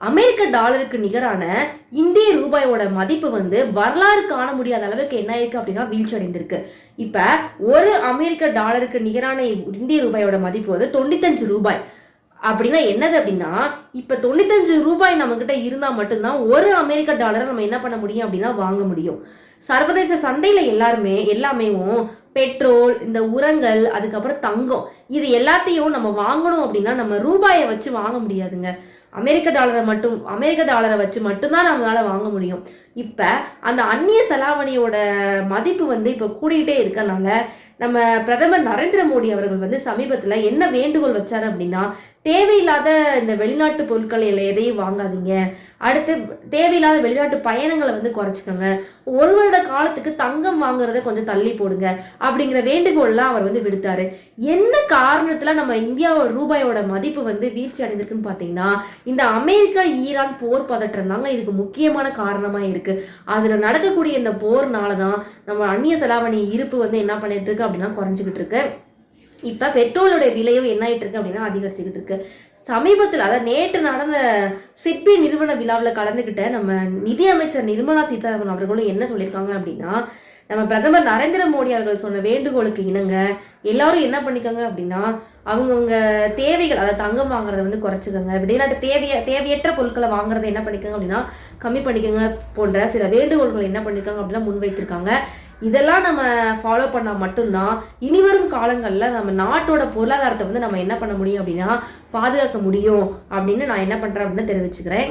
அமெரிக்க டாலருக்கு நிகரான இந்திய ரூபாயோட மதிப்பு வந்து வரலாறு காண முடியாத அளவுக்கு என்ன ஆயிருக்கு அப்படின்னா வீழ்ச்சி அடைந்திருக்கு. இப்ப ஒரு அமெரிக்க டாலருக்கு நிகரான இந்திய ரூபாயோட மதிப்பு வந்து 95 ரூபாய். அப்படின்னா என்னது அப்படின்னா, இப்ப 95 ரூபாய் நம்ம கிட்ட இருந்தா மட்டும்தான் ஒரு அமெரிக்க டாலரை நம்ம என்ன பண்ண முடியும் அப்படின்னா வாங்க முடியும். சர்வதேச சந்தையில எல்லாமே பெட்ரோல், இந்த உரங்கள், அதுக்கப்புறம் தங்கம், இது எல்லாத்தையும் நம்ம வாங்கணும் அப்படின்னா நம்ம ரூபாயை வச்சு வாங்க முடியாதுங்க. அமெரிக்க டாலரை வச்சு மட்டும்தான் நம்மளால வாங்க முடியும். இப்ப அந்த அந்நிய செலாவணியோட மதிப்பு வந்து இப்ப கூடிக்கிட்டே இருக்கனால நம்ம பிரதமர் நரேந்திர மோடி அவர்கள் வந்து சமீபத்துல என்ன வேண்டுகோள் வச்சாரு அப்படின்னா, தேவையில்லாத இந்த வெளிநாட்டு பொருட்களை எதையும் வாங்காதீங்க, அடுத்து தேவையில்லாத வெளிநாட்டு பயணங்களை வந்து குறைச்சிக்கோங்க, ஒரு வருட காலத்துக்கு தங்கம் வாங்குறத கொஞ்சம் தள்ளி போடுங்க அப்படிங்கிற வேண்டுகோள்லாம் அவர் வந்து விடுத்தாரு. என்ன காரணத்துல நம்ம இந்தியாவோட ரூபாயோட மதிப்பு வந்து வீழ்ச்சி அடைந்திருக்குன்னு பாத்தீங்கன்னா, இந்த அமெரிக்கா ஈரான் போர் பதற்றம் தாங்க இதுக்கு முக்கியமான காரணமா இருக்கு. அதுல நடக்கக்கூடிய இந்த போர்னாலதான் நம்ம அந்நிய செலாவணி இருப்பு வந்து என்ன பண்ணிட்டு இருக்கு அப்படின்னா குறைஞ்சிக்கிட்டு இருக்கு. இப்ப பெட்ரோலுடைய விலையும் என்ன ஆயிட்டு இருக்கு அப்படின்னா அதிகரிச்சுக்கிட்டு இருக்கு. சமீபத்தில், அதாவது நேற்று நடந்த சிட்பி நிறுவன விழாவில் கலந்துகிட்ட நம்ம நிதி அமைச்சர் நிர்மலா சீதாராமன் அவர்களும் என்ன சொல்லியிருக்காங்க அப்படின்னா, நம்ம பிரதமர் நரேந்திர மோடி அவர்கள் சொன்ன வேண்டுகோளுக்கு இணங்க எல்லாரும் என்ன பண்ணிக்கோங்க அப்படின்னா, அவங்கவுங்க தேவைகள், அதாவது தங்கம் வாங்குறத வந்து குறைச்சிக்கோங்க, வெளிநாட்டு தேவையற்ற பொருட்களை வாங்குறதை என்ன பண்ணிக்கோங்க அப்படின்னா கம்மி பண்ணிக்கோங்க போன்ற சில வேண்டுகோள்களை என்ன பண்ணிருக்காங்க அப்படின்னா முன்வைத்திருக்காங்க. இதெல்லாம் நம்ம ஃபாலோ பண்ணால் மட்டும்தான் இனிவரும் காலங்களில் நம்ம நாட்டோட பொருளாதாரத்தை வந்து நம்ம என்ன பண்ண முடியும் அப்படின்னா பாதுகாக்க முடியும் அப்படின்னு நான் என்ன பண்ணுறேன் அப்படின்னு தெரிவிச்சுக்கிறேன்.